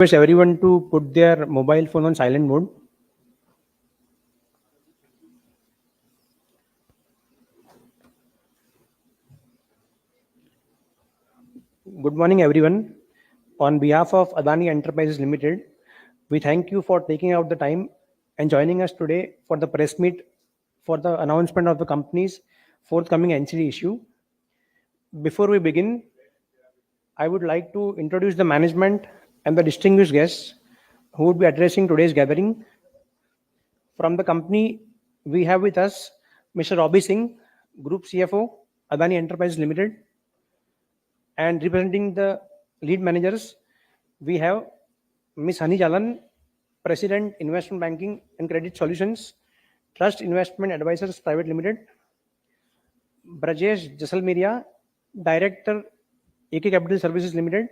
Request everyone to put their mobile phone on silent mode. Good morning, everyone. On behalf of Adani Enterprises Limited, we thank you for taking out the time and joining us today for the press meet for the announcement of the company's forthcoming NCD issue. Before we begin, I would like to introduce the management and the distinguished guests who would be addressing today's gathering. From the company, we have with us Mr. Robbie Singh, Group CFO, Adani Enterprises Limited, and representing the lead managers, we have Ms. Hani Jalan, President, Investment Banking and Credit Solutions, Trust Investment Advisors Private Limited, Brajesh Jasalmeria, Director, AK Capital Services Limited,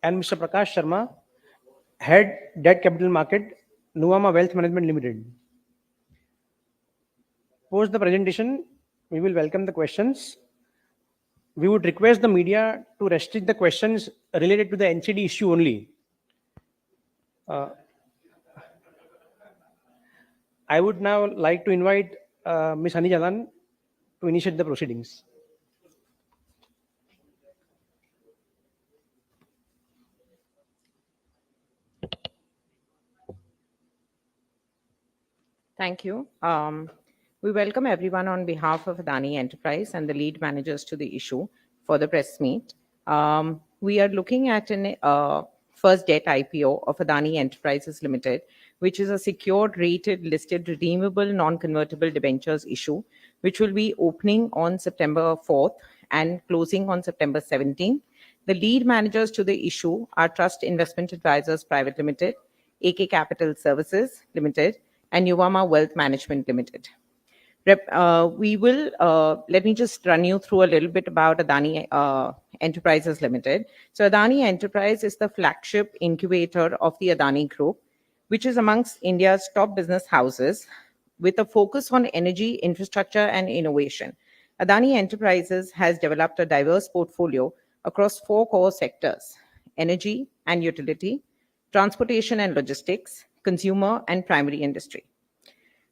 and Mr. Prakash Sharma, Head, Debt Capital Market, Nuvama Wealth Management Limited. Post the presentation, we will welcome the questions. We would request the media to restrict the questions related to the NCD issue only. I would now like to invite Ms. Hani Jalan to initiate the proceedings. Thank you. We welcome everyone on behalf of Adani Enterprise and the lead managers to the issue for the press meet. We are looking at an first debt IPO of Adani Enterprises Limited, which is a secured, rated, listed, redeemable, non-convertible debentures issue, which will be opening on September 4th and closing on September 17th. The lead managers to the issue are Trust Investment Advisors Private Limited, AK Capital Services Limited, and Nuvama Wealth Management Limited. Let me just run you through a little bit about Adani Enterprises Limited. So Adani Enterprise is the flagship incubator of the Adani Group, which is amongst India's top business houses with a focus on energy, infrastructure, and innovation. Adani Enterprises has developed a diverse portfolio across 4 core sectors: energy and utility, transportation and logistics, consumer, and primary industry.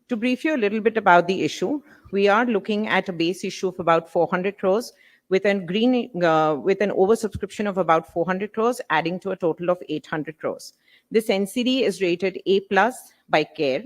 To brief you a little bit about the issue, we are looking at a base issue of about 400 crores with an oversubscription of about 400 crores, adding to a total of 800 crores. This NCD is rated A+ by CARE.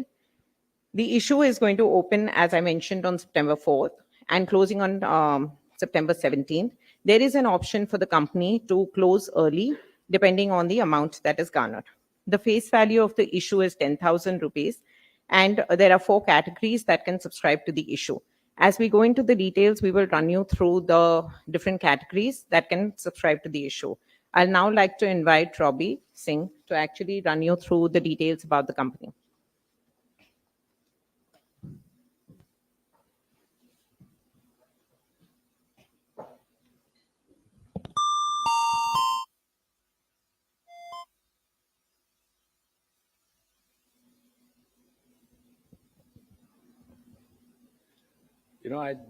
The issue is going to open, as I mentioned, on September 4th and closing on September 17th. There is an option for the company to close early, depending on the amount that is garnered. The face value of the issue is 10,000 rupees, and there are 4 categories that can subscribe to the issue. As we go into the details, we will run you through the different categories that can subscribe to the issue. I'll now like to invite Robbie Singh to actually run you through the details about the company.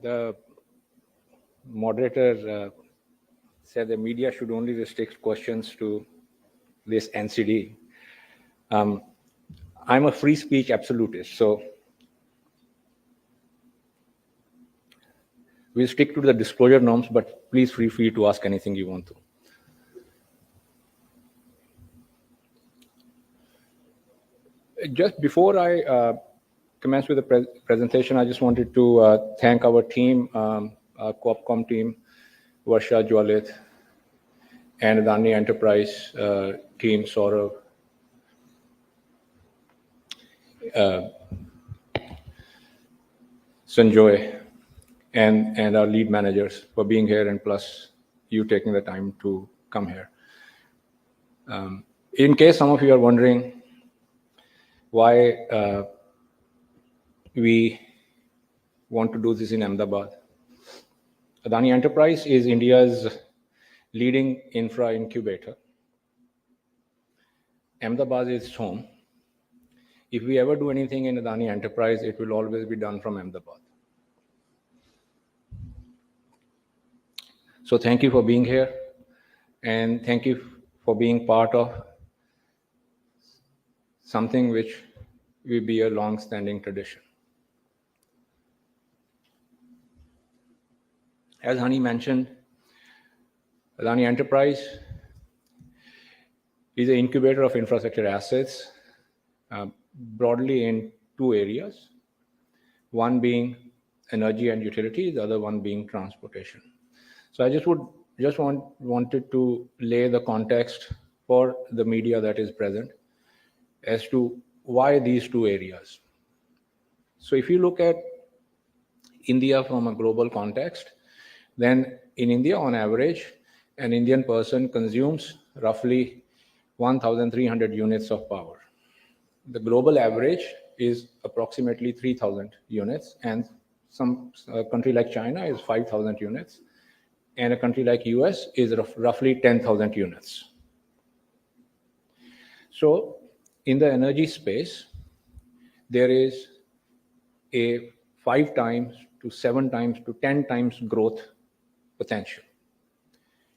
The moderator said the media should only restrict questions to this NCD. I'm a free speech absolutist, so we'll stick to the disclosure norms, but please feel free to ask anything you want to. Just before I commence with the presentation, I just wanted to thank our team, our Corpcom team, Varsha, Jwalit, and Adani Enterprise team, Saurav, Sanjoy, and our lead managers for being here, and plus you taking the time to come here. In case some of you are wondering why we want to do this in Ahmedabad, Adani Enterprise is India's leading infra incubator. Ahmedabad is its home. If we ever do anything in Adani Enterprise, it will always be done from Ahmedabad. So thank you for being here, and thank you for being part of something which will be a long-standing tradition. As Hani mentioned, Adani Enterprise is an incubator of infrastructure assets, broadly in two areas, one being energy and utility, the other one being transportation. So I wanted to lay the context for the media that is present as to why these two areas. So if you look at India from a global context, then in India, on average, an Indian person consumes roughly 1,300 units of power. The global average is approximately 3,000 units, and some country like China is 5,000 units, and a country like US is roughly 10,000 units. So in the energy space, there is a 5 times to 7 times to 10 times growth potential.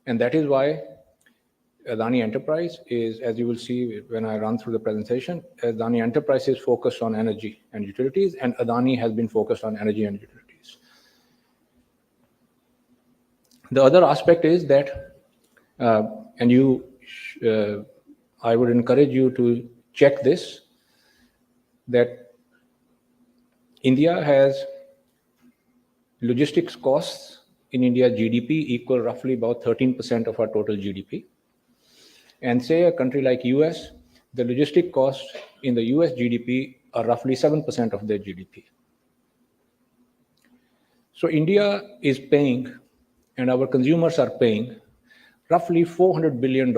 And that is why Adani Enterprise is, as you will see when I run through the presentation, Adani Enterprise is focused on energy and utilities, and Adani has been focused on energy and utilities. The other aspect is that, I would encourage you to check this, that India has logistics costs in India's GDP equal roughly about 13% of our total GDP. And say a country like US, the logistic costs in the US GDP are roughly 7% of their GDP. So India is paying, and our consumers are paying, roughly $400 billion,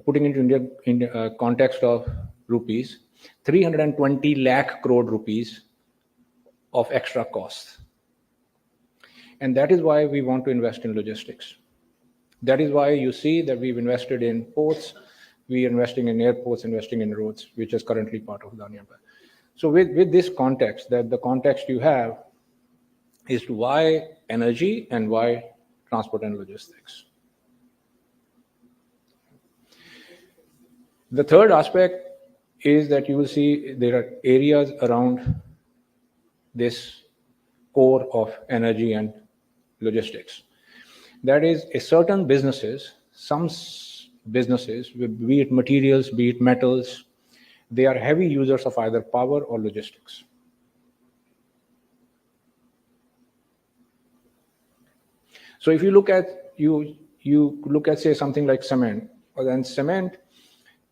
putting it in context of rupees, 320 lakh crore rupees of extra costs. And that is why we want to invest in logistics. That is why you see that we've invested in ports, we are investing in airports, investing in roads, which is currently part of Adani Enterprise. So with this context, that the context you have is to why energy and why transport and logistics. The third aspect is that you will see there are areas around this core of energy and logistics. That is, a certain businesses, some businesses, be it materials, be it metals, they are heavy users of either power or logistics. So if you look at say something like cement, or then cement,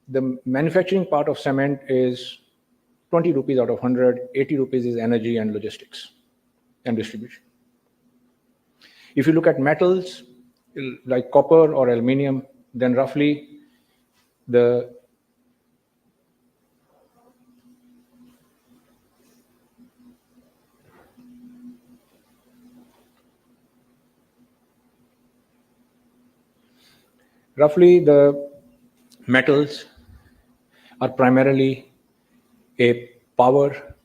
the manufacturing part of cement is 20 rupees out of 100, 80 rupees is energy and logistics and distribution. If you look at metals like copper or aluminium, then roughly the metals are primarily a power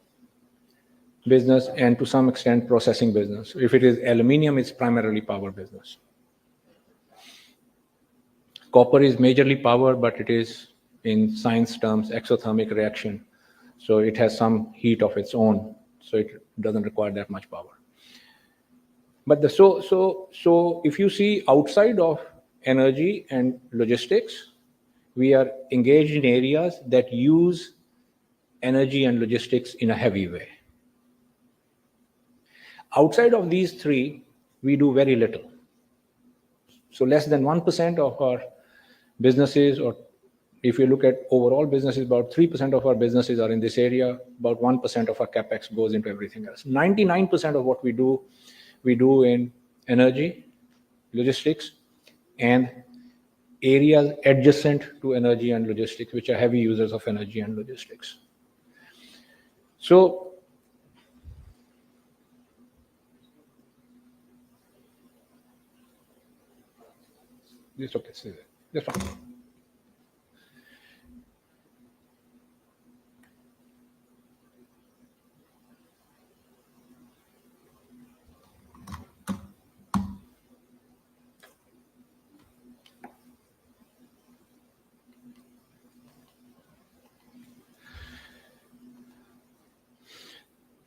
business and to some extent processing business. If it is aluminium, it's primarily power business. Copper is majorly power, but it is in science terms exothermic reaction. So it has some heat of its own, so it doesn't require that much power. But so if you see outside of energy and logistics, we are engaged in areas that use energy and logistics in a heavy way. Outside of these three, we do very little. So less than 1% of our businesses, or if you look at overall businesses, about 3% of our businesses are in this area, about 1% of our capex goes into everything else. 99% of what we do in energy, logistics, and areas adjacent to energy and logistics, which are heavy users of energy and logistics. So this okay, see that. This one.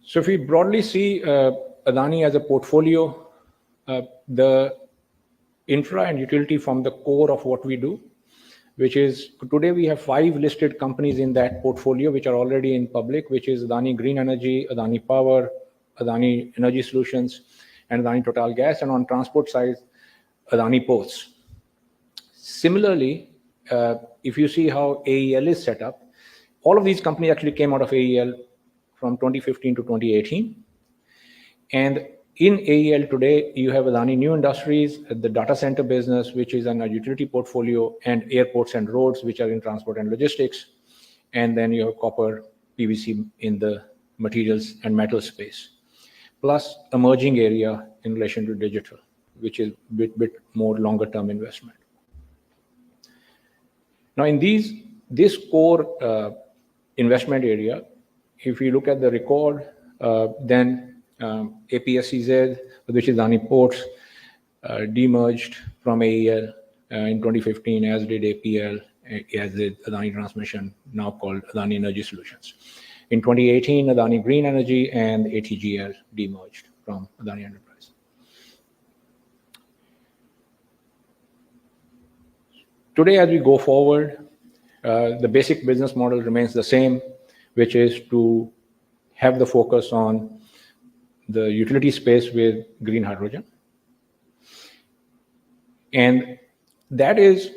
So if we broadly see Adani as a portfolio, the infra and utility form the core of what we do, which is today we have 5 listed companies in that portfolio which are already in public, which is Adani Green Energy, Adani Power, Adani Energy Solutions, and Adani Total Gas, and on transport side, Adani Ports. Similarly, if you see how AEL is set up, all of these companies actually came out of AEL from 2015 to 2018. And in AEL today, you have Adani New Industries, the data center business, which is in a utility portfolio, and airports and roads, which are in transport and logistics. And then you have copper, PVC in the materials and metal space. Plus emerging area in relation to digital, which is a bit more longer term investment. Now in this core investment area, if you look at the record, then APSEZ, which is Adani Ports, demerged from AEL in 2015, as did APL, as did Adani Transmission, now called Adani Energy Solutions. In 2018, Adani Green Energy and ATGL demerged from Adani Enterprise. Today, as we go forward, the basic business model remains the same, which is to have the focus on the utility space with green hydrogen. And that is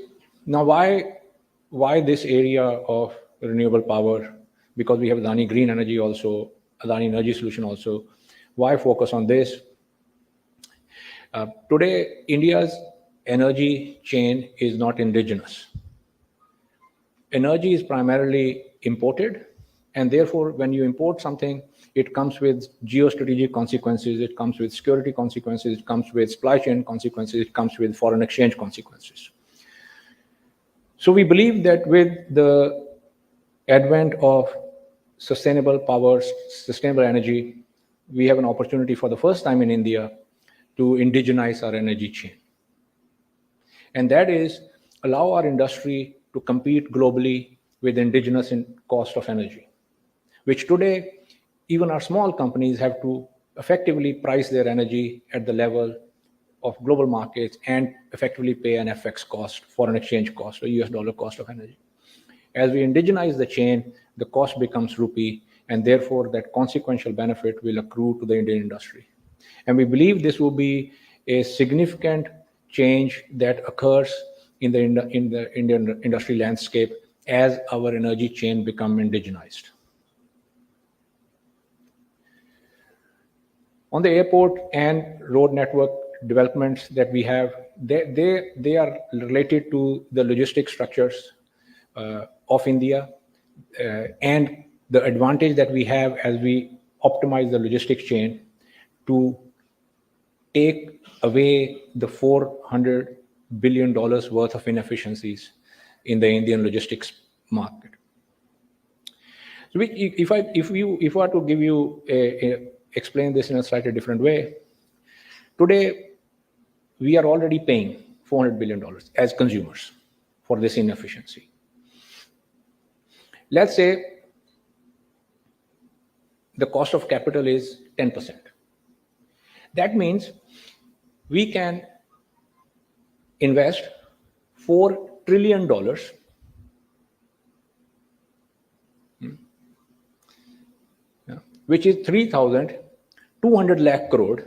now why this area of renewable power, because we have Adani Green Energy also, Adani Energy Solution also. Why focus on this? Today, India's energy chain is not indigenous. Energy is primarily imported, and therefore, when you import something, it comes with geostrategic consequences, it comes with security consequences, it comes with supply chain consequences, it comes with foreign exchange consequences. So we believe that with the advent of sustainable power, sustainable energy, we have an opportunity for the first time in India to indigenize our energy chain. And that is allow our industry to compete globally with indigenous cost of energy, which today, even our small companies have to effectively price their energy at the level of global markets and effectively pay an FX cost, foreign exchange cost, or US dollar cost of energy. As we indigenize the chain, the cost becomes rupee, and therefore that consequential benefit will accrue to the Indian industry. And we believe this will be a significant change that occurs in the Indian industry landscape as our energy chain become indigenized. On the airport and road network developments that we have, they are related to the logistic structures of India and the advantage that we have as we optimize the logistics chain to take away the $400 billion worth of inefficiencies in the Indian logistics market. So if I were to give you explain this in a slightly different way, today we are already paying $400 billion as consumers for this inefficiency. Let's say the cost of capital is 10%. That means we can invest $4 trillion which is 3,200 lakh crore,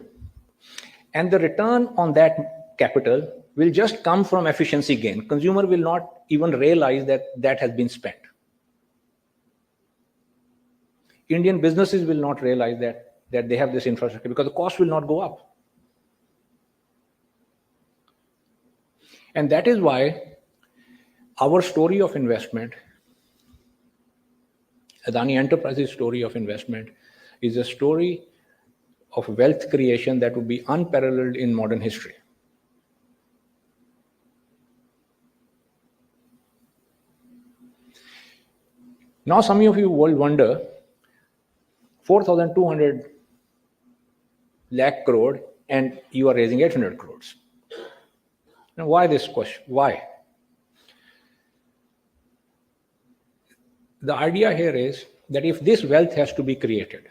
and the return on that capital will just come from efficiency gain. Consumer will not even realize that that has been spent. Indian businesses will not realize that they have this infrastructure because the cost will not go up. And that is why our story of investment, Adani Enterprises' story of investment, is a story of wealth creation that would be unparalleled in modern history. Now, some of you will wonder, 4,200 lakh crore and you are raising 800 crores. Now, why this question? Why? The idea here is that if this wealth has to be created,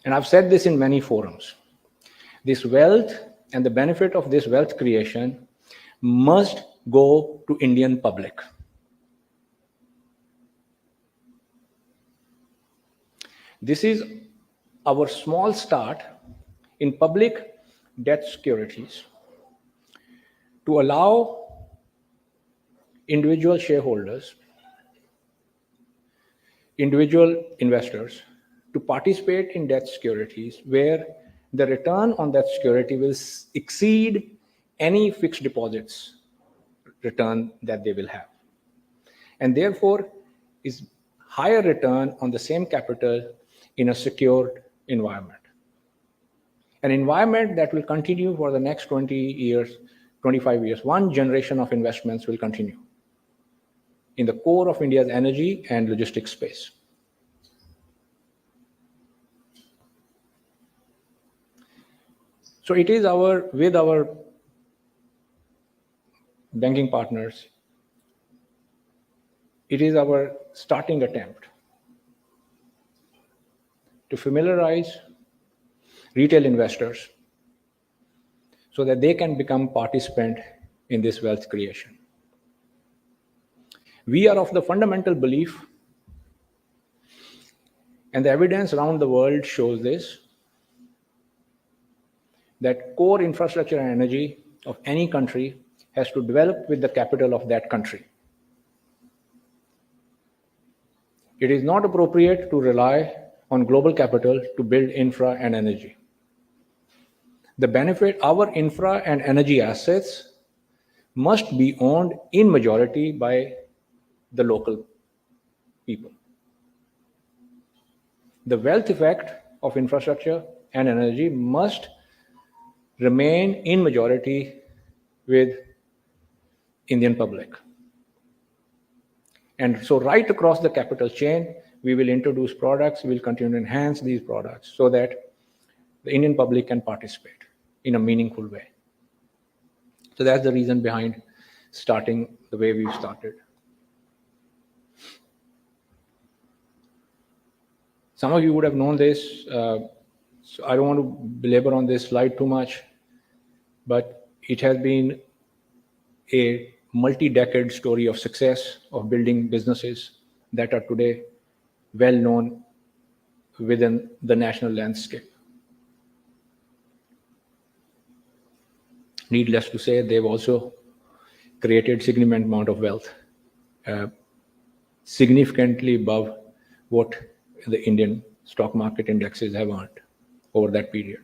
And I've said this in many forums. This wealth and the benefit of this wealth creation must go to Indian public. This is our small start in public debt securities to allow individual shareholders, individual investors to participate in debt securities where the return on that security will exceed any fixed deposits return that they will have. And therefore is higher return on the same capital in a secured environment. An environment that will continue for the next 20 years, 25 years. One generation of investments will continue in the core of India's energy and logistics space. So it is with our banking partners, it is our starting attempt to familiarize retail investors so that they can become participant in this wealth creation. We are of the fundamental belief, and the evidence around the world shows this, that core infrastructure and energy of any country has to develop with the capital of that country. It is not appropriate to rely on global capital to build infra and energy. The benefit, our infra and energy assets must be owned in majority by the local people. The wealth effect of infrastructure and energy must remain in majority with Indian public. And so right across the capital chain, we will introduce products, we will continue to enhance these products so that the Indian public can participate in a meaningful way. So that's the reason behind starting the way we've started. Some of you would have known this, so I don't want to belabor on this slide too much, but it has been a multi-decade story of success of building businesses that are today well known within the national landscape. Needless to say, they've also created significant amount of wealth, significantly above what the Indian stock market indexes have earned over that period.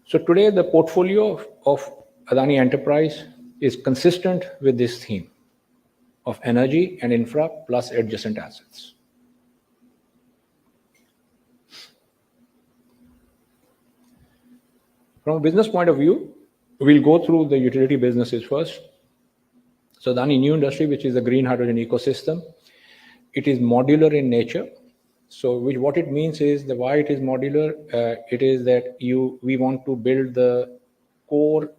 So today, the portfolio of Adani Enterprise is consistent with this theme of energy and infra plus adjacent assets. From a business point of view, we'll go through the utility businesses first. So Adani New Industry, which is a green hydrogen ecosystem, it is modular in nature. So what it means is that why it is modular, it is that we want to build the core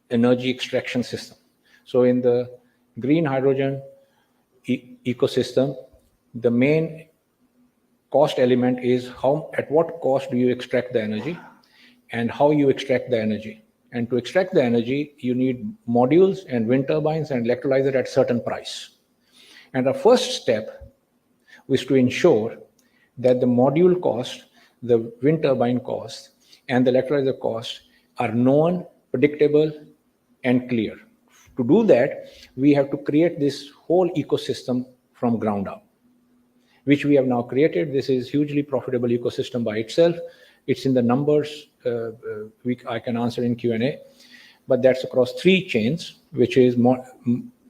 energy extraction system. So in the green hydrogen ecosystem, the main cost element is at what cost do you extract the energy and how you extract the energy. And to extract the energy, you need modules and wind turbines and electrolyzer at certain price. And our first step was to ensure that the module cost, the wind turbine cost, and the electrolyzer cost are known, predictable, and clear. To do that, we have to create this whole ecosystem from ground up, which we have now created. This is hugely profitable ecosystem by itself. It's in the numbers I can answer in Q&A, but that's across 3 chains, which is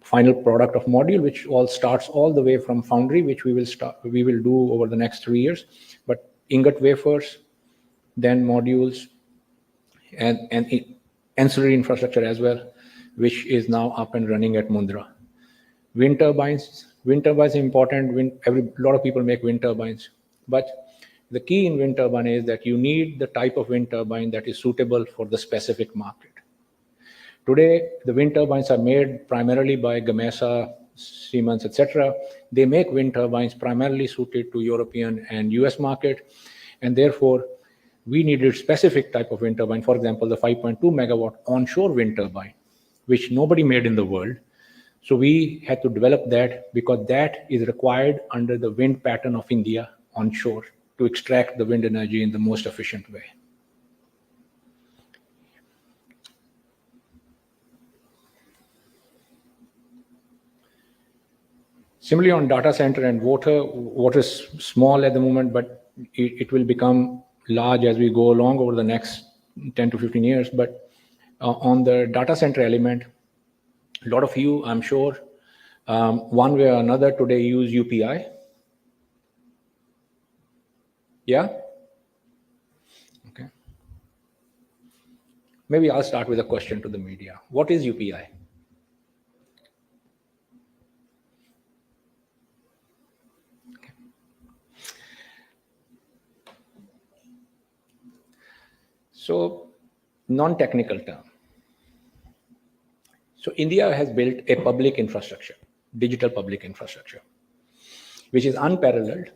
final product of module, which all starts all the way from foundry, which we will do over the next 3 years, but ingot wafers, then modules, and ancillary infrastructure as well, which is now up and running at Mundra. Wind turbines are important. A lot of people make wind turbines, but the key in wind turbine is that you need the type of wind turbine that is suitable for the specific market. Today, the wind turbines are made primarily by Gamesa, Siemens, etc. They make wind turbines primarily suited to European and US market, and therefore we needed specific type of wind turbine. For example, the 5.2 megawatt onshore wind turbine, which nobody made in the world. So we had to develop that because that is required under the wind pattern of India onshore to extract the wind energy in the most efficient way. Similarly, on data center and water is small at the moment, but it will become large as we go along over the next 10 to 15 years. But on the data center element, a lot of you, I'm sure, one way or another today use UPI. Yeah? Okay. Maybe I'll start with a question to the media. What is UPI? Okay. So, non-technical term. So India has built a public infrastructure, digital public infrastructure, which is unparalleled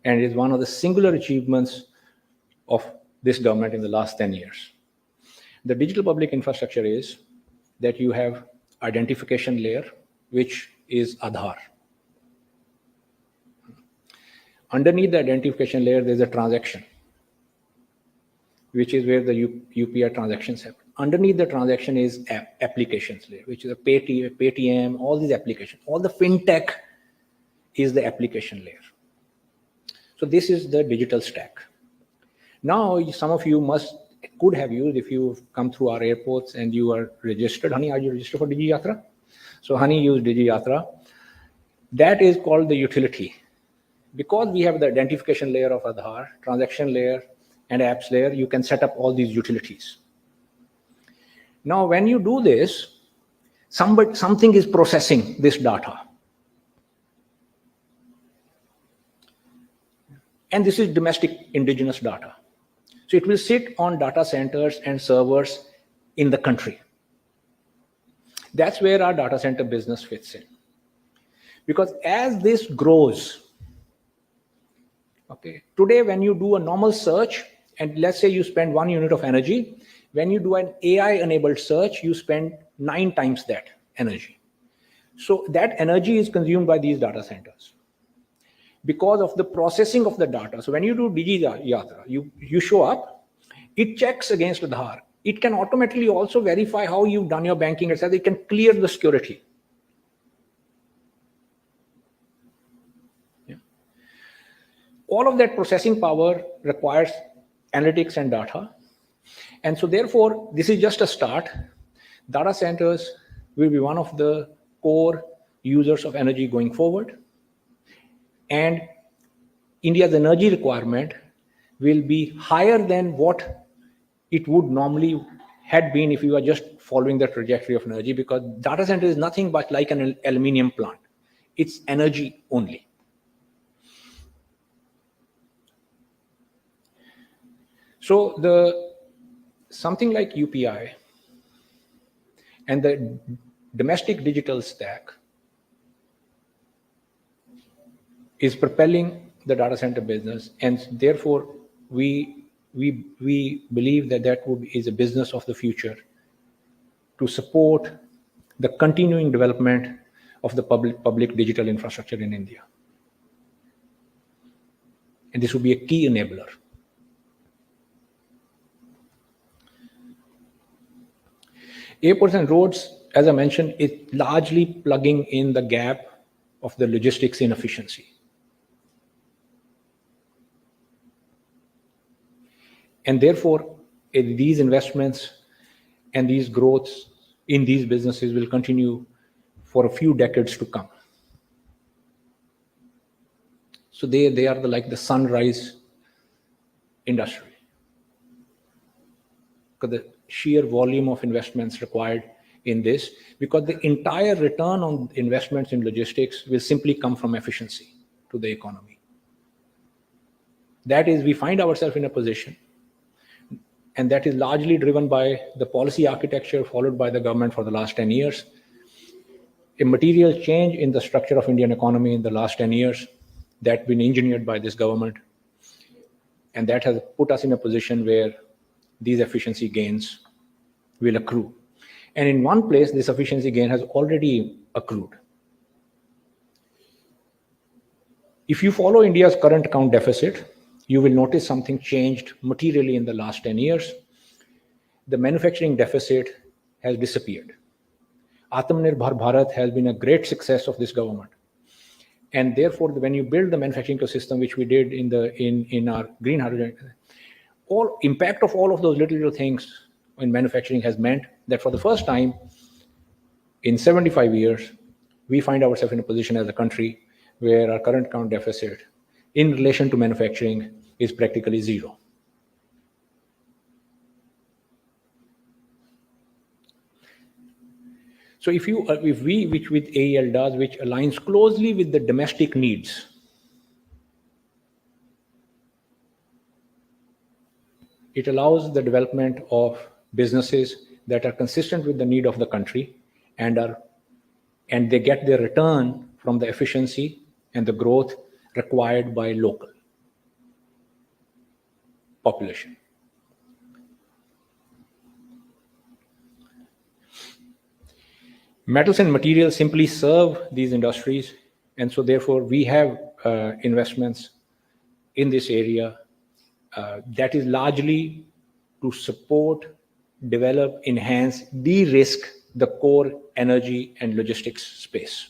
and is one of the singular achievements of this government in the last 10 years. The digital public infrastructure is that you have identification layer, which is Aadhaar. Underneath the identification layer, there's a transaction, which is where the UPI transactions happen. Underneath the transaction is applications layer, which is a Paytm, all these applications. All the fintech is the application layer. So this is the digital stack. Now, some of you could have used, if you've come through our airports and you are registered. Honey, are you registered for Digi Yatra? So Honey used Digi Yatra. That is called the utility. Because we have the identification layer of Aadhaar, transaction layer, and apps layer, you can set up all these utilities. Now, when you do this, something is processing this data. And this is domestic indigenous data. So it will sit on data centers and servers in the country. That's where our data center business fits in. Because as this grows, okay, today when you do a normal search, and let's say you spend 1 unit of energy, when you do an AI-enabled search, you spend 9 times that energy. So that energy is consumed by these data centers because of the processing of the data. So when you do Digi Yatra, you show up, it checks against Aadhaar. It can automatically also verify how you've done your banking, etc. It can clear the security. Yeah. All of that processing power requires analytics and data. And so therefore, this is just a start. Data centers will be one of the core users of energy going forward. And India's energy requirement will be higher than what it would normally had been if you were just following the trajectory of energy, because data center is nothing but like an aluminium plant. It's energy only. So something like UPI and the domestic digital stack is propelling the data center business, and therefore we believe that is a business of the future to support the continuing development of the public digital infrastructure in India. And this will be a key enabler. Airports and roads, as I mentioned, is largely plugging in the gap of the logistics inefficiency. And therefore, these investments and these growths in these businesses will continue for a few decades to come. So they are like the sunrise industry. Because the sheer volume of investments required in this, because the entire return on investments in logistics will simply come from efficiency to the economy. That is, we find ourselves in a position, and that is largely driven by the policy architecture followed by the government for the last 10 years, a material change in the structure of Indian economy in the last 10 years that's been engineered by this government. And that has put us in a position where these efficiency gains will accrue. And in one place, this efficiency gain has already accrued. If you follow India's current account deficit, you will notice something changed materially in the last 10 years. The manufacturing deficit has disappeared. Atmanirbhar Bharat has been a great success of this government. And therefore, when you build the manufacturing ecosystem, which we did in our green hydrogen, all impact of all of those little things in manufacturing has meant that for the first time in 75 years, we find ourselves in a position as a country where our current account deficit in relation to manufacturing is practically zero. So if we, which with AEL does, which aligns closely with the domestic needs, it allows the development of businesses that are consistent with the need of the country and they get their return from the efficiency and the growth required by local population. Metals and materials simply serve these industries, and so therefore we have investments in this area that is largely to support, develop, enhance, de-risk the core energy and logistics space.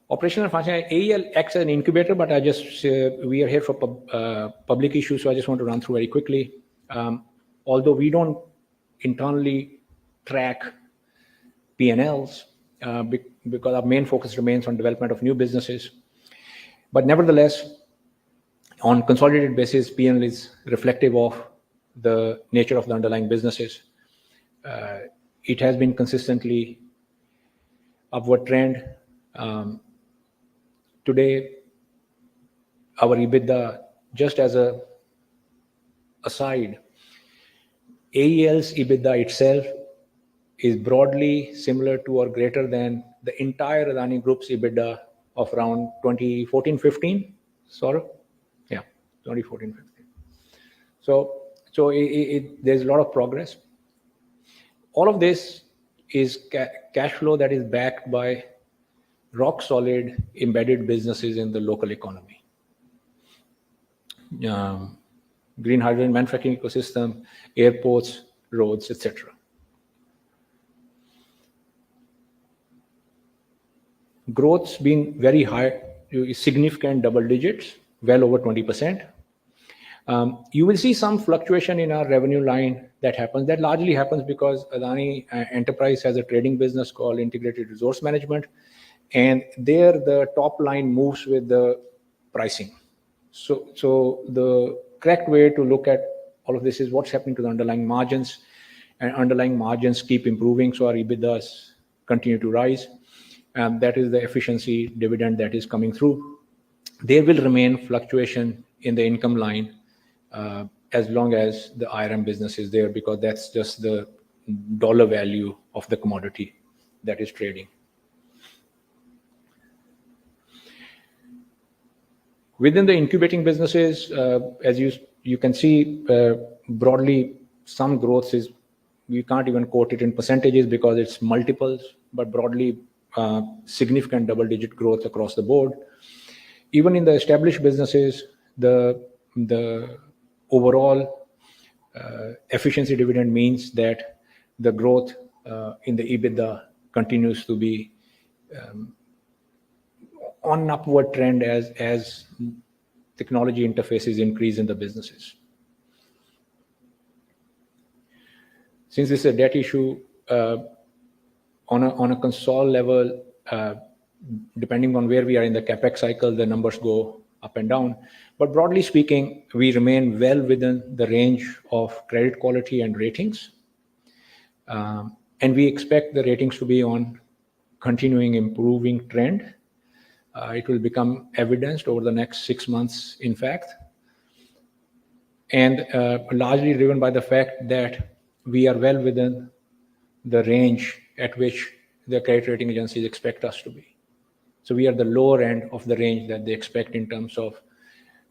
Operational function, AEL acts as an incubator, but we are here for public issues, so I just want to run through very quickly. Although we don't internally track P&Ls, because our main focus remains on development of new businesses. But nevertheless, on consolidated basis, P&L is reflective of the nature of the underlying businesses. It has been consistently upward trend. Today, our EBITDA, just as a aside, AEL's EBITDA itself is broadly similar to or greater than the entire Adani Group's EBITDA of around 2014-15, sort of. Yeah, 2014-15. So there's a lot of progress. All of this is cash flow that is backed by rock solid embedded businesses in the local economy. Green hydrogen manufacturing ecosystem, airports, roads, etc. Growth's been very high, significant double digits, well over 20%. You will see some fluctuation in our revenue line that happens. That largely happens because Adani Enterprise has a trading business called Integrated Resource Management, and there the top line moves with the pricing. So the correct way to look at all of this is what's happening to the underlying margins, and underlying margins keep improving, so our EBITDAs continue to rise. And that is the efficiency dividend that is coming through. There will remain fluctuation in the income line as long as the IRM business is there, because that's just the dollar value of the commodity that is trading. Within the incubating businesses, as you can see, broadly, some growth is, we can't even quote it in percentages because it's multiples, but broadly, significant double-digit growth across the board. Even in the established businesses, the overall efficiency dividend means that the growth in the EBITDA continues to be on an upward trend as technology interfaces increase in the businesses. Since this is a debt issue, on a console level, depending on where we are in the capex cycle, the numbers go up and down. But broadly speaking, we remain well within the range of credit quality and ratings. And we expect the ratings to be on continuing improving trend. It will become evidenced over the next 6 months, in fact. and largely driven by the fact that we are well within the range at which the credit rating agencies expect us to be. So we are the lower end of the range that they expect in terms of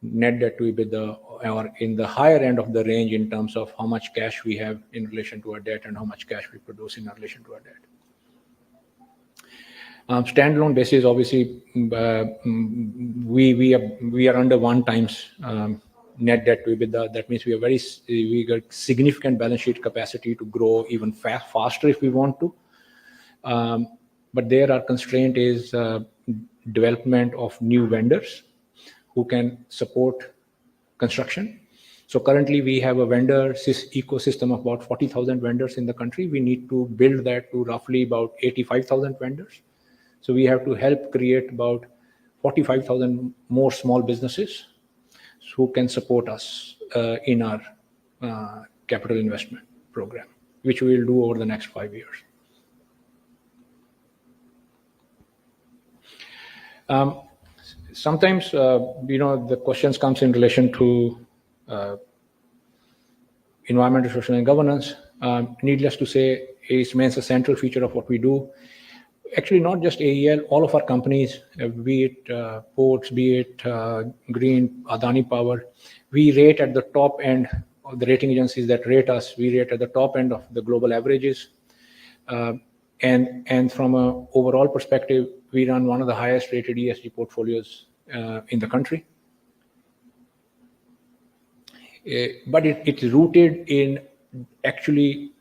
net debt to EBITDA, or in the higher end of the range in terms of how much cash we have in relation to our debt and how much cash we produce in relation to our debt. Standalone basis, obviously, we are under 1 times net debt to EBITDA. That means we got significant balance sheet capacity to grow even faster if we want to. But there our constraint is development of new vendors who can support construction. So currently we have a vendor ecosystem of about 40,000 vendors in the country. We need to build that to roughly about 85,000 vendors. So we have to help create about 45,000 more small businesses who can support us in our capital investment program, which we will do over the next 5 years. Sometimes, the questions comes in relation to environmental, social, and governance. Needless to say, it remains a central feature of what we do. Actually, not just AEL, all of our companies, be it ports, be it Green, Adani Power, we rate at the top end of the rating agencies that rate us. We rate at the top end of the global averages. And from an overall perspective, we run one of the highest rated ESG portfolios in the country. But it's rooted in actually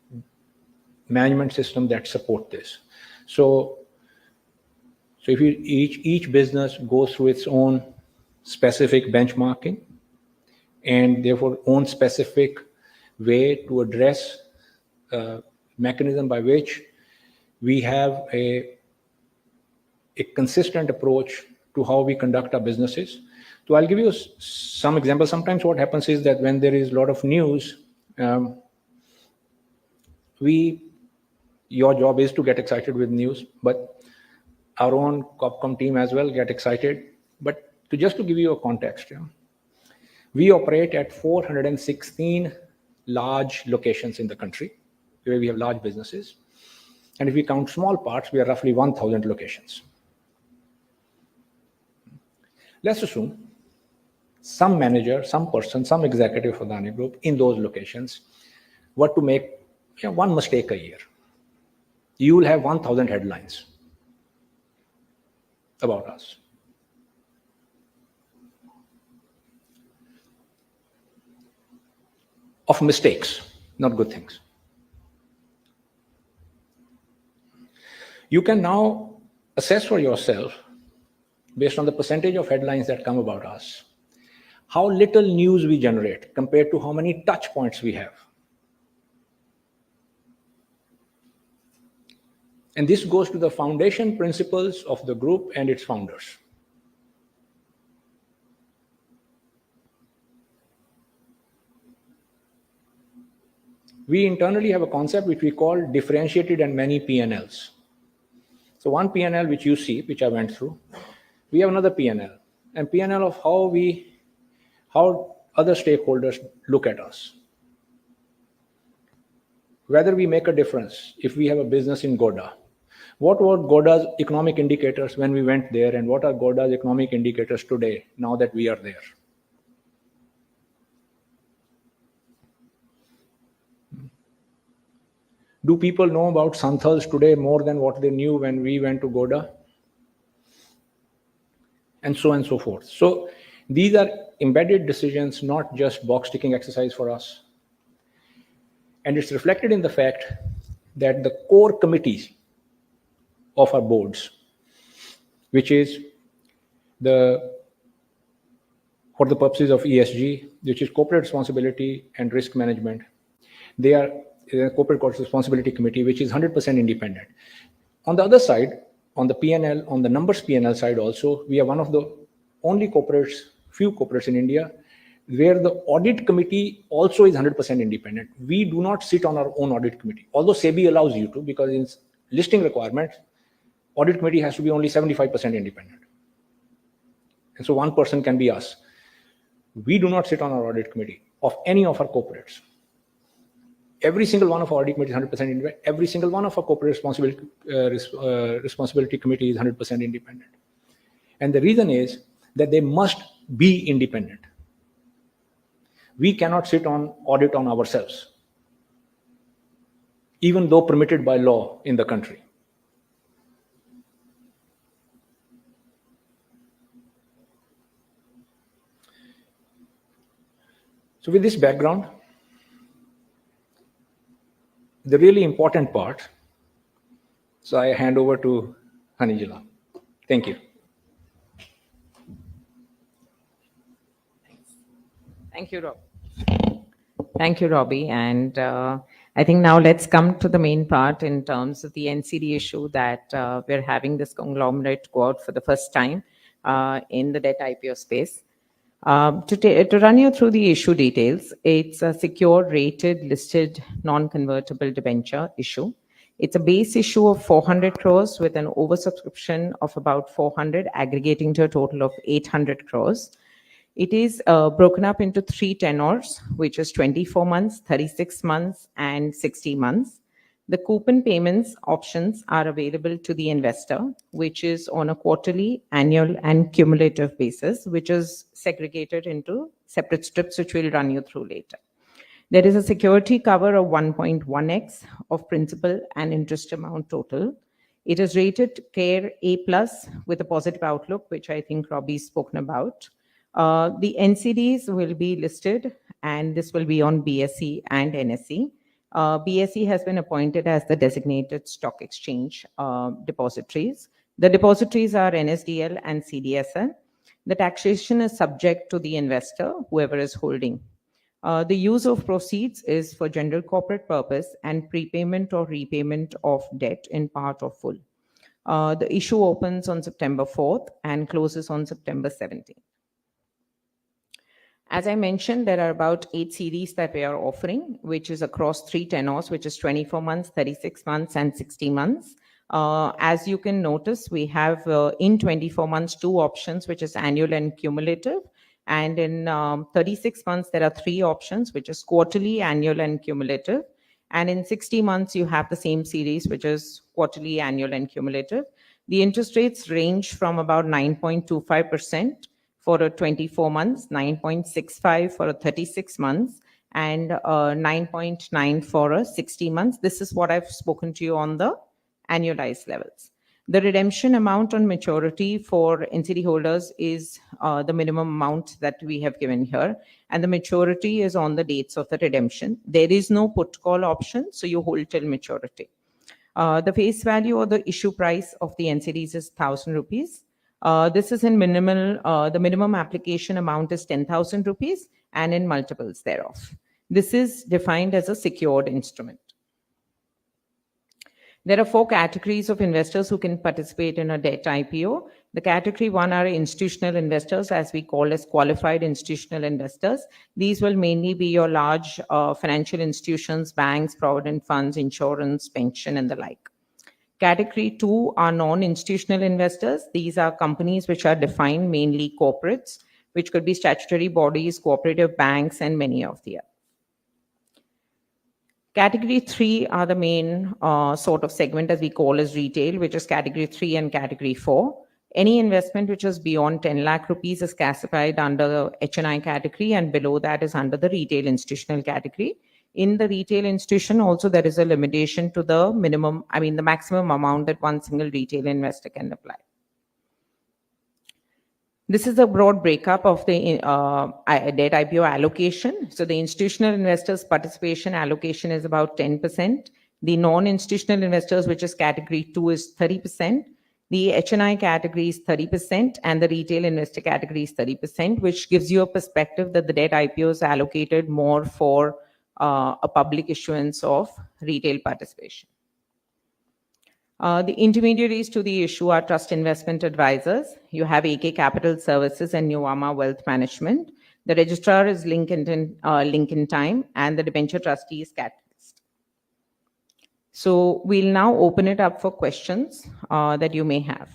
management system that support this. So if each business goes through its own specific benchmarking and therefore own specific way to address mechanism by which we have a consistent approach to how we conduct our businesses. So I'll give you some examples. Sometimes what happens is that when there is a lot of news, your job is to get excited with news, but our own COPCOM team as well get excited. But just to give you a context, we operate at 416 large locations in the country where we have large businesses. And if we count small parts, we are roughly 1,000 locations. Let's assume some manager, some person, some executive for Adani Group in those locations were to make one mistake a year. You will have 1,000 headlines about us. Of mistakes, not good things. You can now assess for yourself, based on the percentage of headlines that come about us, how little news we generate compared to how many touch points we have. And this goes to the foundation principles of the group and its founders. We internally have a concept which we call differentiated and many P&Ls. So one P&L which you see, which I went through, we have another P&L, and P&L of how other stakeholders look at us. Whether we make a difference if we have a business in Goda. What were Goda's economic indicators when we went there, and what are Goda's economic indicators today, now that we are there? Do people know about Santhals today more than what they knew when we went to Goda? And so forth. So these are embedded decisions, not just box ticking exercise for us. And it's reflected in the fact that the core committees of our boards, which is for the purposes of ESG, which is corporate responsibility and risk management, they are a corporate responsibility committee, which is 100% independent. On the other side, on the P&L, on the numbers P&L side also, we are one of the only few corporates in India, where the audit committee also is 100% independent. We do not sit on our own audit committee, although SEBI allows you to, because in listing requirements, audit committee has to be only 75% independent. And so one person can be us. We do not sit on our audit committee. of any of our corporates. Every single one of our audit committee is 100% independent. Every single one of our corporate responsibility committee is 100% independent. And the reason is that they must be independent. We cannot sit on audit on ourselves, even though permitted by law in the country. So with this background, the really important part, so I hand over to Hanijala. Thank you. Thank you, Rob. Thank you, Robbie. And I think now let's come to the main part in terms of the NCD issue that we're having this conglomerate go out for the first time in the debt IPO space. To run you through the issue details, it's a secure, rated, listed, non-convertible debenture issue. It's a base issue of 400 crores with an oversubscription of about 400, aggregating to a total of 800 crores. It is broken up into 3 tenors, which is 24 months, 36 months, and 60 months. The coupon payments options are available to the investor, which is on a quarterly, annual, and cumulative basis, which is segregated into separate strips, which we'll run you through later. There is a security cover of 1.1x of principal and interest amount total. It is rated CARE A+ with a positive outlook, which I think Robbie's spoken about. The NCDs will be listed, and this will be on BSE and NSE. BSE has been appointed as the designated stock exchange depositories. The depositories are NSDL and CDSL. The taxation is subject to the investor, whoever is holding. The use of proceeds is for general corporate purpose and prepayment or repayment of debt in part or full. The issue opens on September 4th and closes on September 17th. As I mentioned, there are about 8 series that we are offering, which is across 3 tenors, which is 24 months, 36 months, and 60 months. As you can notice, we have in 24 months 2 options, which is annual and cumulative. And in 36 months, there are 3 options, which is quarterly, annual, and cumulative. And in 60 months, you have the same series, which is quarterly, annual, and cumulative. The interest rates range from about 9.25% for a 24 months, 9.65 for a 36 months, and 9.9 for a 60 months. This is what I've spoken to you on the annualized levels. The redemption amount on maturity for NCD holders is the minimum amount that we have given here, and the maturity is on the dates of the redemption. There is no put call option, so you hold till maturity. The face value or the issue price of the NCDs is 1,000 rupees. This is in minimal, the minimum application amount is 10,000 rupees and in multiples thereof. This is defined as a secured instrument. There are 4 categories of investors who can participate in a debt IPO. The category 1 are institutional investors, as we call as qualified institutional investors. These will mainly be your large financial institutions, banks, provident funds, insurance, pension, and the like. Category 2 are non-institutional investors. These are companies which are defined mainly corporates, which could be statutory bodies, cooperative banks, and many of the others. Category 3 are the main sort of segment as we call as retail, which is category 3 and category 4. Any investment which is beyond 10 lakh rupees is classified under the HNI category, and below that is under the retail institutional category. In the retail institution also, there is a limitation to the minimum, the maximum amount that one single retail investor can apply. This is a broad breakup of the debt IPO allocation. So the institutional investors' participation allocation is about 10%. The non-institutional investors, which is category 2, is 30%. The HNI category is 30%, and the retail investor category is 30%, which gives you a perspective that the debt IPO is allocated more for a public issuance of retail participation. The intermediaries to the issue are trust investment advisors. You have AK Capital Services and Nuvama Wealth Management. The registrar is Lincoln Time, and the debenture trustee is Catalyst. So we'll now open it up for questions that you may have.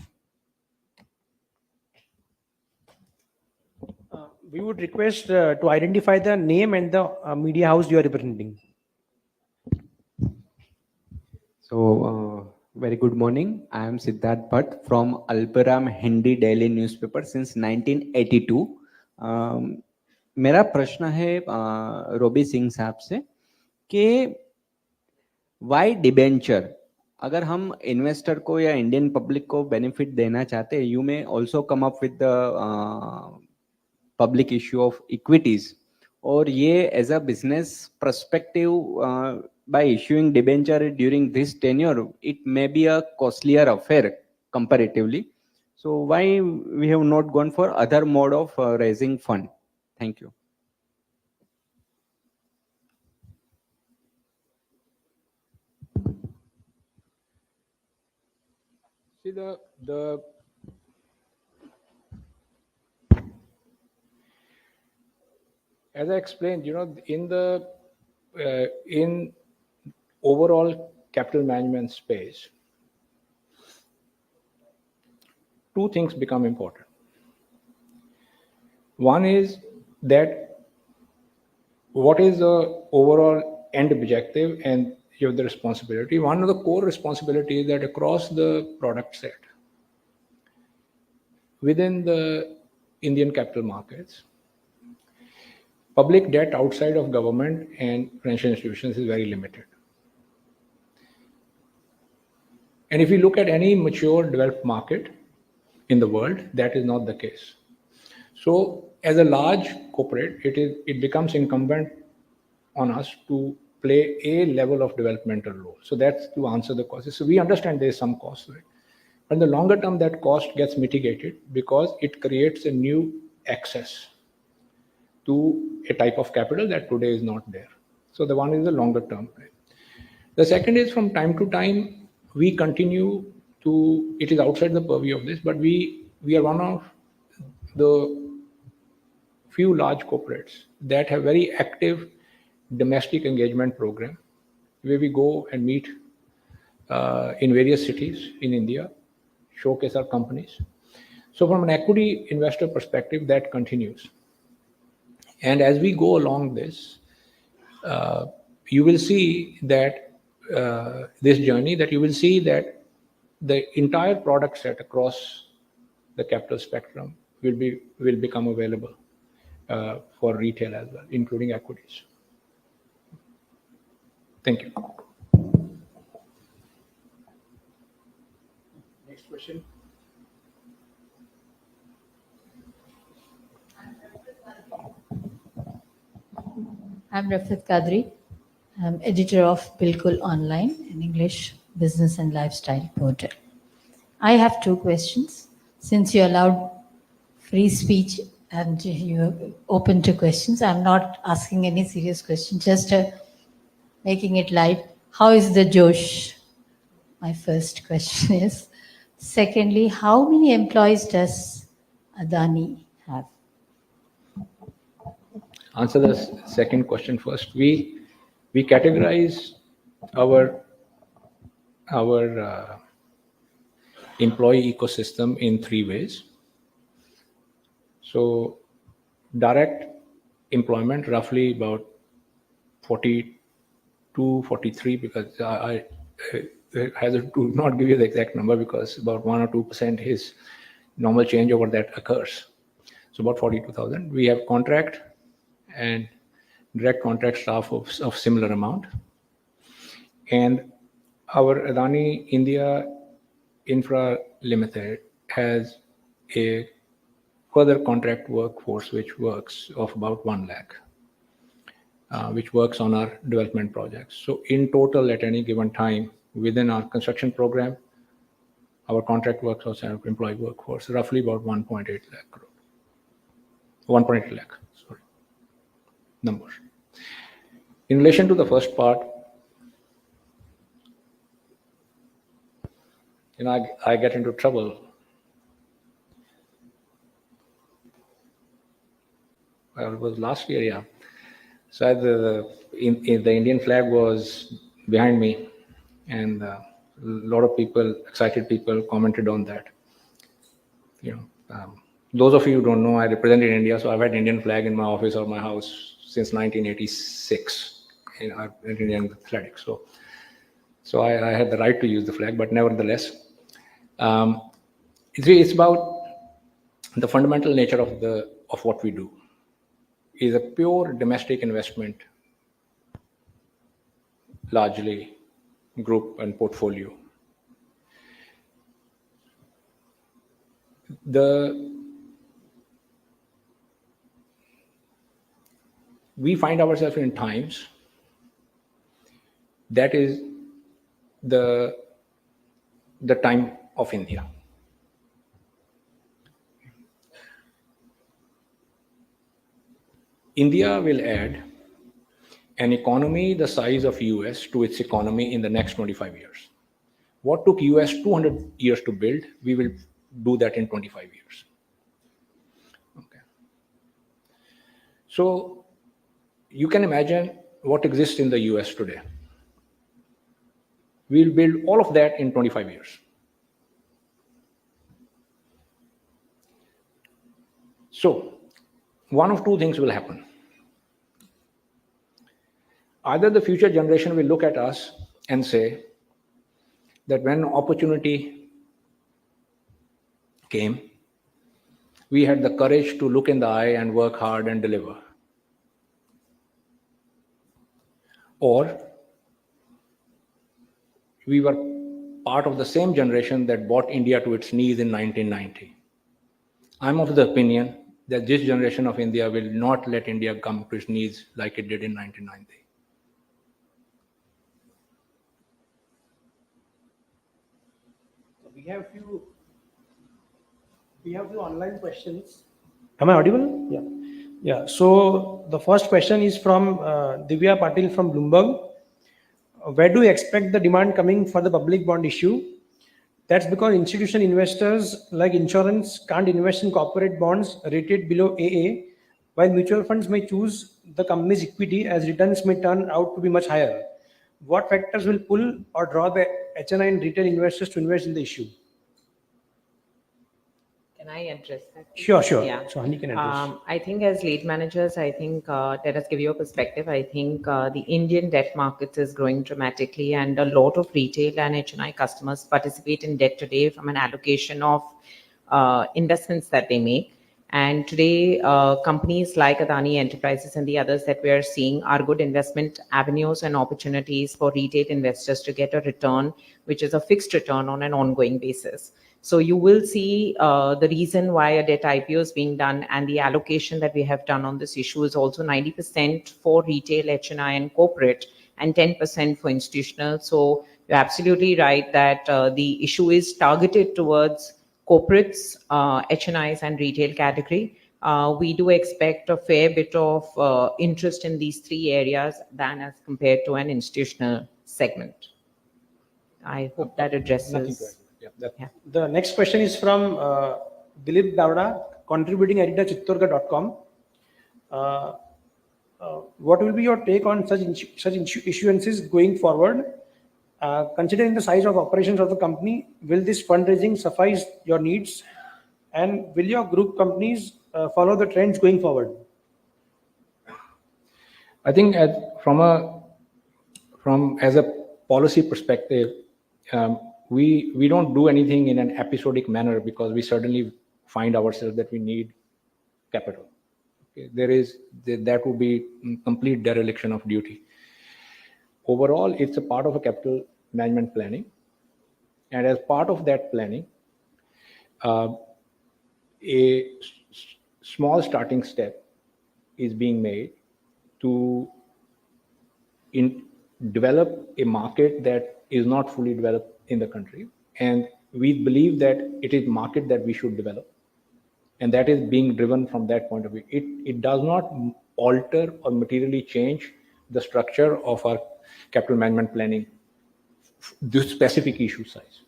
We would request to identify the name and the media house you are representing. So, very good morning. I am Siddharth Bhatt from Alparam Hindi Daily Newspaper since 1982. मेरा प्रश्न है रोबी सिंह साहब से कि Y debenture, अगर हम investor को या इंडियन पब्लिक को बेनिफिट देना चाहते हैं, you may also come up with the public issue of equities, और ये as a business perspective by issuing debenture during this tenure, it may be a costlier affair comparatively. So why we have not gone for other mode of raising fund? Thank you. See, as I explained, in overall capital management space, two things become important. One is that what is the overall end objective, and you have the responsibility. One of the core responsibilities that across the product set within the Indian capital markets, public debt outside of government and financial institutions is very limited. And if you look at any mature developed market in the world, that is not the case. So as a large corporate, it becomes incumbent on us to play a level of developmental role. So that's to answer the cost. So we understand there is some cost to it. But in the longer term, that cost gets mitigated because it creates a new access to a type of capital that today is not there. So the one is the longer term play. The second is from time to time, we continue to, it is outside the purview of this, but we are one of the few large corporates that have very active domestic engagement program where we go and meet in various cities in India, showcase our companies. So from an equity investor perspective, that continues. And as we go along this, you will see that this journey, that you will see that the entire product set across the capital spectrum will become available for retail as well, including equities. Thank you. Next question. I'm Rafat Kadri. I'm editor of Bilkul Online, an English business and lifestyle portal. I have two questions. Since you allowed free speech and you're open to questions, I'm not asking any serious questions, just making it light. How is the Josh? My first question is. Secondly, how many employees does Adani have? Answer the second question first. We categorize our employee ecosystem in three ways. So direct employment, roughly about 42, 43, because I hazard to not give you the exact number because about 1 or 2% is normal changeover that occurs. So about 42,000. We have contract and direct contract staff of similar amount. And our Adani India Infra Limited has a further contract workforce which works of about 1 lakh, which works on our development projects. So in total, at any given time within our construction program, our contract workforce and employee workforce roughly about 1.8 lakh crore. 1.8 lakh, sorry, numbers. In relation to the first part, I get into trouble. Well, it was last year, yeah. So the Indian flag was behind me, and a lot of people, excited people, commented on that. Those of you who don't know, I represented India, so I've had Indian flag in my office or my house since 1986. And I've been Indian flag, so I had the right to use the flag, but nevertheless, it's about the fundamental nature of what we do. Is a pure domestic investment, largely group and portfolio. We find ourselves in times that is the time of India. India will add an economy the size of US to its economy in the next 25 years. What took US 200 years to build, we will do that in 25 years. Okay. So you can imagine what exists in the US today. We'll build all of that in 25 years. So one of two things will happen. Either the future generation will look at us and say that when opportunity came, we had the courage to look in the eye and work hard and deliver. Or we were part of the same generation that brought India to its knees in 1990. I'm of the opinion that this generation of India will not let India come to its knees like it did in 1990. We have few online questions. Am I audible? Yeah. Yeah. So the first question is from Divya Patil from Bloomberg. Where do you expect the demand coming for the public bond issue? That's because institutional investors like insurance can't invest in corporate bonds rated below AA, while mutual funds may choose the company's equity as returns may turn out to be much higher. What factors will pull or draw the HNI and retail investors to invest in the issue? Can I address that? Sure. Yeah. So Hani can address. I think as lead managers, let us give you a perspective. I think the Indian debt markets is growing dramatically, and a lot of retail and HNI customers participate in debt today from an allocation of investments that they make. And today, companies like Adani Enterprises and the others that we are seeing are good investment avenues and opportunities for retail investors to get a return, which is a fixed return on an ongoing basis. So you will see the reason why a debt IPO is being done, and the allocation that we have done on this issue is also 90% for retail, HNI, and corporate, and 10% for institutional. So you're absolutely right that the issue is targeted towards corporates, HNIs, and retail category. We do expect a fair bit of interest in these three areas than as compared to an institutional segment. I hope that addresses. Yeah. The next question is from Dilip Davda, contributing editor, chittorgarh.com. What will be your take on such issuances going forward? Considering the size of operations of the company, will this fundraising suffice your needs? And will your group companies follow the trends going forward? I think as a policy perspective, we don't do anything in an episodic manner because we certainly find ourselves that we need capital. Okay? That would be complete dereliction of duty. Overall, it's a part of a capital management planning, and as part of that planning, a small starting step is being made to develop a market that is not fully developed in the country, and we believe that it is market that we should develop, and that is being driven from that point of view. It does not alter or materially change the structure of our capital management planning, this specific issue size.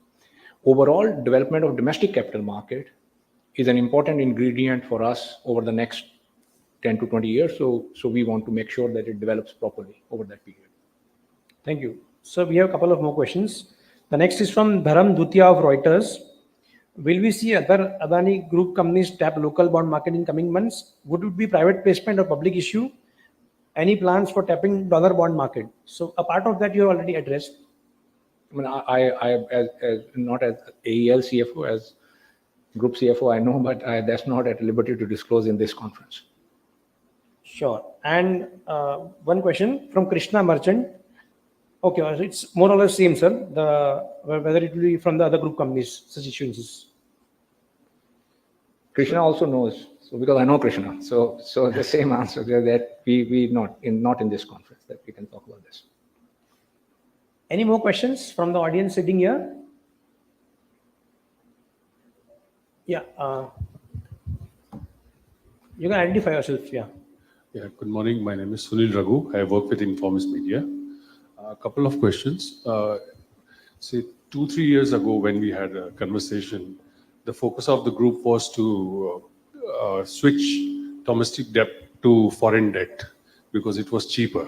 Overall, development of domestic capital market is an important ingredient for us over the next 10 to 20 years. So we want to make sure that it develops properly over that period. Thank you. So we have a couple of more questions. The next is from Dharam Dutia of Reuters. Will we see other Adani group companies tap local bond market in coming months? Would it be private placement or public issue? Any plans for tapping dollar bond market? So a part of that you have already addressed. I mean, as not as AEL CFO, as group CFO, I know, but that's not at liberty to disclose in this conference. Sure. And one question from Krishna Merchant. Okay, so it's more or less same, sir. Whether it will be from the other group companies, such issuances. Krishna also knows, so because I know Krishna, so the same answer there, that we not in this conference that we can talk about this. Any more questions from the audience sitting here? Yeah. You can identify yourself. Yeah. Yeah, good morning. My name is Sunil Raghu. I work with Informis Media. A couple of questions. Say 2-3 years ago, when we had a conversation, the focus of the group was to switch domestic debt to foreign debt because it was cheaper.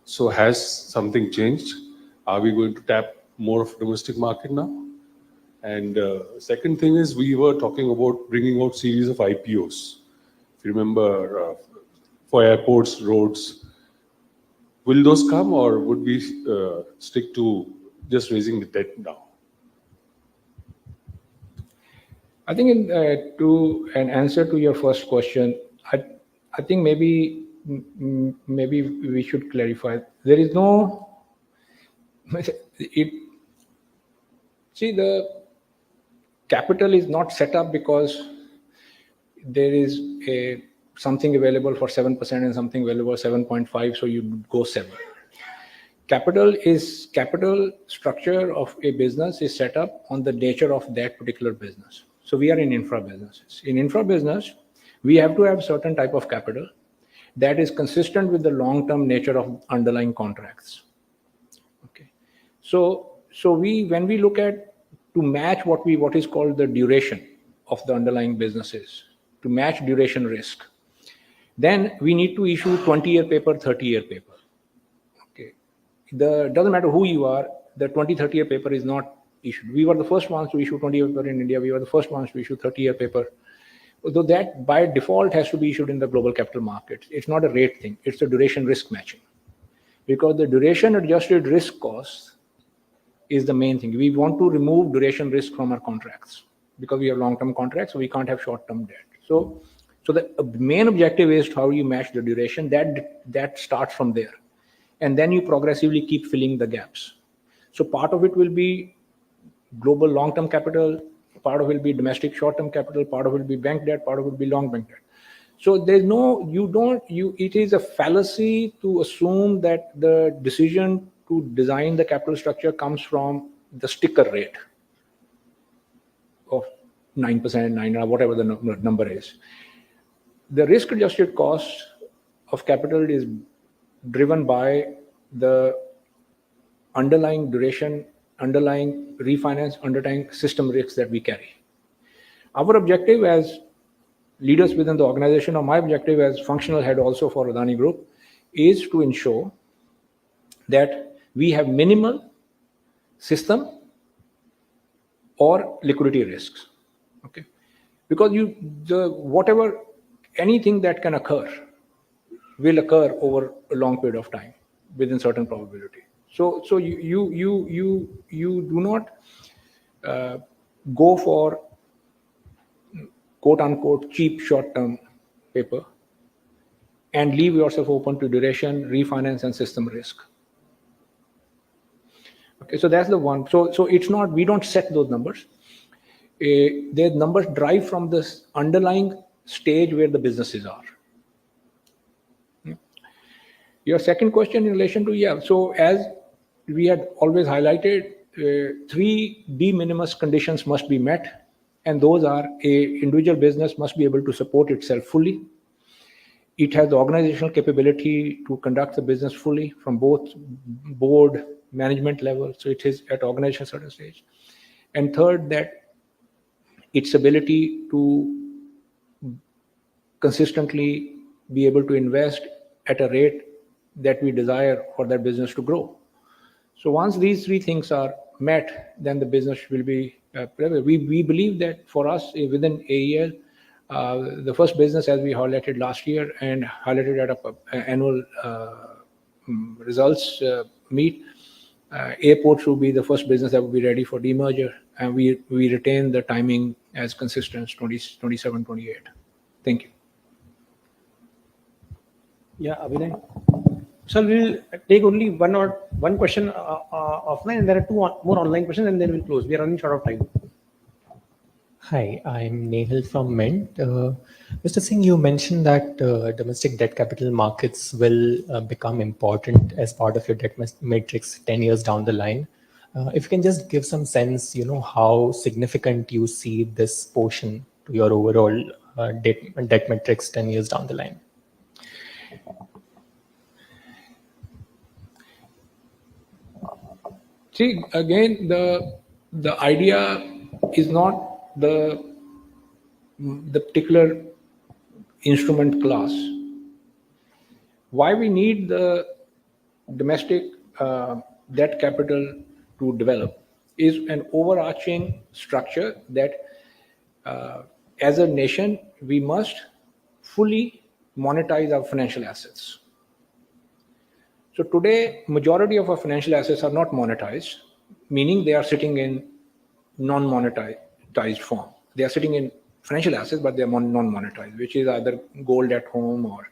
So has something changed? Are we going to tap more of domestic market now? And second thing is, we were talking about bringing out series of IPOs. If you remember, for airports, roads, will those come, or would we stick to just raising the debt now? I think to an answer to your first question, I think maybe we should clarify. There is no the capital is not set up because there is something available for 7% and something available 7.5, so you go 7. Capital structure of a business is set up on the nature of that particular business. So we are in infra businesses. In infra business, we have to have certain type of capital that is consistent with the long-term nature of underlying contracts. Okay. So when we look at to match what is called the duration of the underlying businesses, to match duration risk, then we need to issue 20-year paper, 30-year paper. Okay. Doesn't matter who you are, the 20-30-year paper is not issued. We were the first ones to issue 20-year paper in India. We were the first ones to issue 30-year paper. Although that by default has to be issued in the global capital markets. It's not a rate thing. It's the duration risk matching. Because the duration adjusted risk cost is the main thing. We want to remove duration risk from our contracts because we have long-term contracts, so we can't have short-term debt. So the main objective is how you match the duration. That starts from there. And then you progressively keep filling the gaps. So part of it will be global long-term capital, part of it will be domestic short-term capital, part of it will be bank debt, part of it will be long bank debt. So there's no, it is a fallacy to assume that the decision to design the capital structure comes from the sticker rate of 9%, 9, or whatever the number is. The risk-adjusted cost of capital is driven by the underlying duration, underlying refinance, underlying system risks that we carry. Our objective as leaders within the organization, or my objective as functional head also for Adani Group, is to ensure that we have minimal system or liquidity risks. Okay, because anything that can occur will occur over a long period of time within certain probability. So you do not go for quote unquote cheap short-term paper and leave yourself open to duration, refinance, and system risk. Okay, so that's the one. So it's not, we don't set those numbers. The numbers drive from this underlying stage where the businesses are. Your second question in relation to, so as we had always highlighted, 3 de minimis conditions must be met, and those are: a individual business must be able to support itself fully. It has the organizational capability to conduct the business fully from both board, management level, so it is at organizational certain stage. And third, that its ability to consistently be able to invest at a rate that we desire for that business to grow. So once these 3 things are met, then the business will be We believe that for us, within a year, the first business, as we highlighted last year and highlighted at an annual results meet, airport should be the first business that will be ready for demerger, and we retain the timing as consistent 27, 28. Thank you. Yeah, Abhinay. So we'll take only one question offline, and there are more online questions, and then we'll close. We are running short of time. Hi, I'm Nehal from Mint. Mr. Singh, you mentioned that domestic debt capital markets will become important as part of your debt matrix 10 years down the line. If you can just give some sense, how significant you see this portion to your overall debt matrix 10 years down the line. See, again, the idea is not the particular instrument class. Why we need the domestic debt capital to develop is an overarching structure that as a nation, we must fully monetize our financial assets. So today, majority of our financial assets are not monetized, meaning they are sitting in non-monetized form. They are sitting in financial assets, but they are non-monetized, which is either gold at home or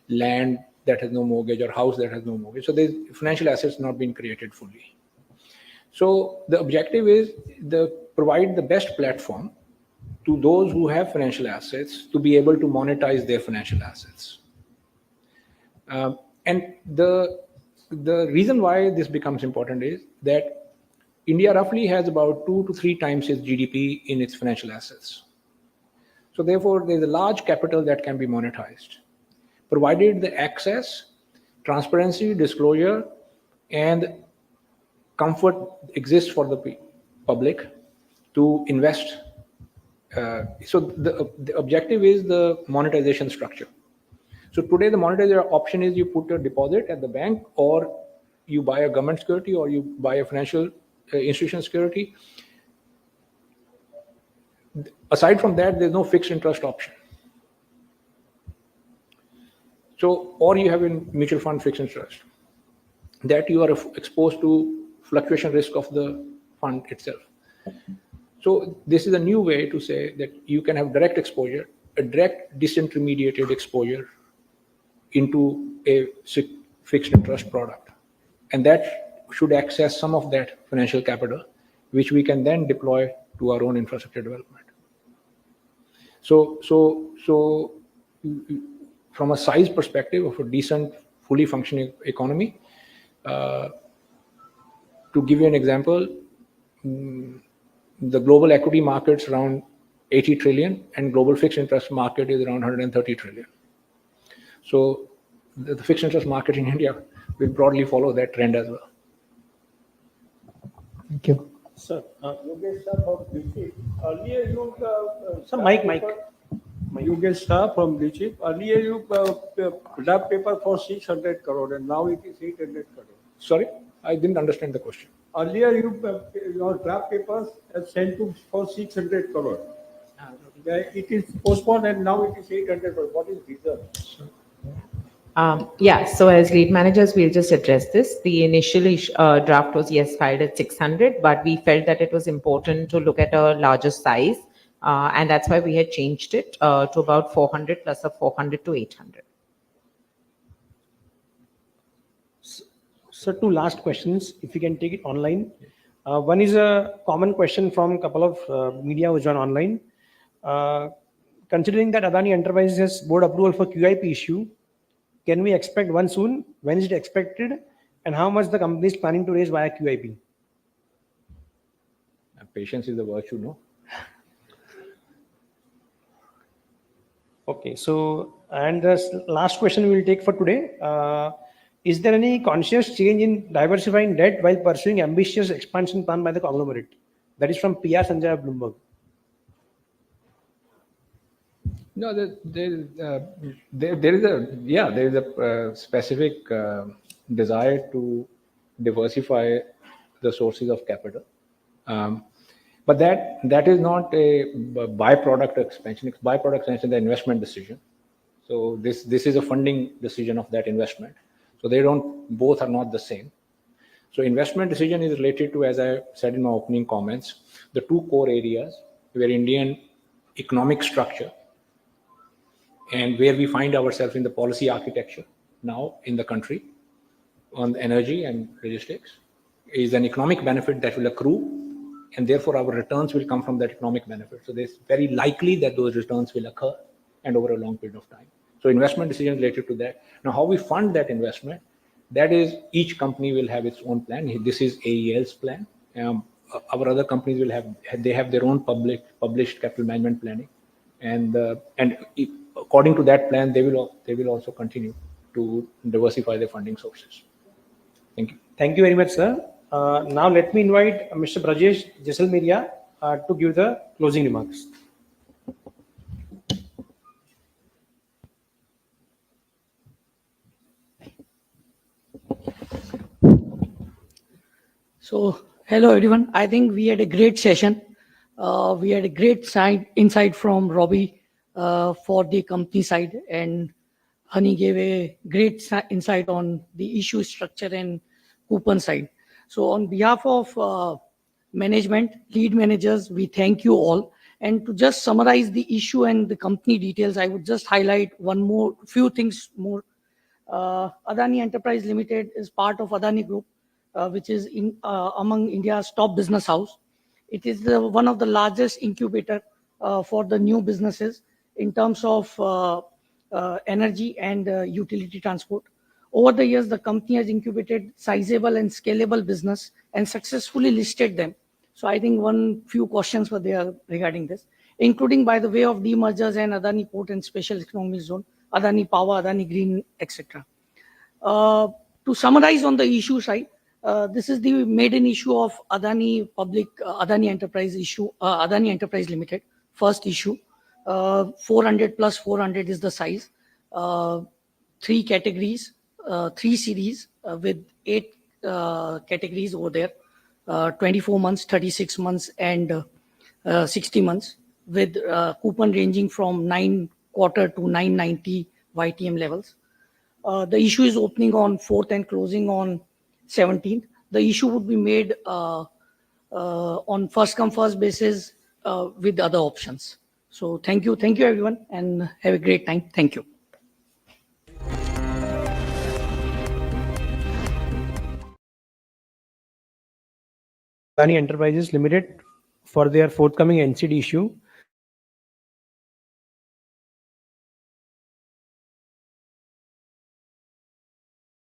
land that has no mortgage or house that has no mortgage. So there's financial assets not being created fully. So the objective is provide the best platform to those who have financial assets to be able to monetize their financial assets. And the reason why this becomes important is that India roughly has about 2 to 3 times its GDP in its financial assets. So therefore, there's a large capital that can be monetized, provided the access, transparency, disclosure, and comfort exists for the public to invest. So the objective is the monetization structure. So today the monetization option is you put a deposit at the bank, or you buy a government security, or you buy a financial institution security. Aside from that, there's no fixed interest option. So, or you have a mutual fund fixed interest that you are exposed to fluctuation risk of the fund itself. So this is a new way to say that you can have direct exposure, a direct disintermediated exposure into a fixed interest product. And that should access some of that financial capital, which we can then deploy to our own infrastructure development. So from a size perspective of a decent, fully functioning economy, to give you an example, the global equity market's around 80 trillion and global fixed interest market is around 130 trillion. So the fixed interest market in India will broadly follow that trend as well. Thank you. Sir, Yogesh Shah from Blue. Earlier you... Sir, mic. Yogesh Shah from Blue. Earlier you draft paper for 600 crore and now it is 800 crore. Sorry, I didn't understand the question. Earlier your draft papers have sent to for 600 crore. It is postponed and now it is 800 crore. What is reason? Yeah, so as lead managers, we'll just address this. The initial draft was, yes, filed at 600, but we felt that it was important to look at a larger size. And that's why we had changed it to about 400 plus a 400 to 800. So 2 last questions, if you can take it online. One is a common question from a couple of media which are online. Considering that Adani Enterprises has board approval for QIP issue, can we expect one soon? When is it expected? And how much the company is planning to raise via QIP? Patience is the virtue, no? Okay, so, and the last question we will take for today. Is there any conscious change in diversifying debt while pursuing ambitious expansion plan by the conglomerate? That is from PR Sanjay of Bloomberg. No, there is a specific desire to diversify the sources of capital. But that is not a byproduct expansion. It's byproduct expansion, the investment decision. So this is a funding decision of that investment. So both are not the same. So investment decision is related to, as I said in my opening comments, the two core areas where Indian economic structure and where we find ourselves in the policy architecture now in the country on energy and logistics is an economic benefit that will accrue, and therefore our returns will come from that economic benefit. So it's very likely that those returns will occur and over a long period of time. So investment decision related to that. Now, how we fund that investment, that is, each company will have its own plan. This is AEL's plan. Our other companies will have their own published capital management planning, and according to that plan, they will also continue to diversify their funding sources. Thank you. Thank you very much, sir. Now let me invite Mr. Brajesh Jaisalmeria to give the closing remarks. So, hello everyone. I think we had a great session. We had a great insight from Robbie for the company side, and Hani gave a great insight on the issue structure and coupon side. So, on behalf of management, lead managers, we thank you all. And to just summarize the issue and the company details, I would just highlight few things more. Adani Enterprise Limited is part of Adani Group, which is among India's top business house. It is one of the largest incubator for the new businesses in terms of energy and utility transport. Over the years, the company has incubated sizable and scalable business and successfully listed them. So I think few questions were there regarding this, including by the way of demergers and Adani Port and Special Economic Zone, Adani Power, Adani Green, etc. To summarize on the issue side, this is the maiden issue of Adani Enterprise Limited. First issue, 400 plus 400 is the size. 3 categories, 3 series with 8 categories over there. 24 months, 36 months, and 60 months, with coupon ranging from 9 quarter to 990 YTM levels. The issue is opening on 4th and closing on 17th. The issue would be made on first come first basis with other options. So thank you everyone, and have a great time. Thank you. Adani Enterprises Limited for their forthcoming NCD issue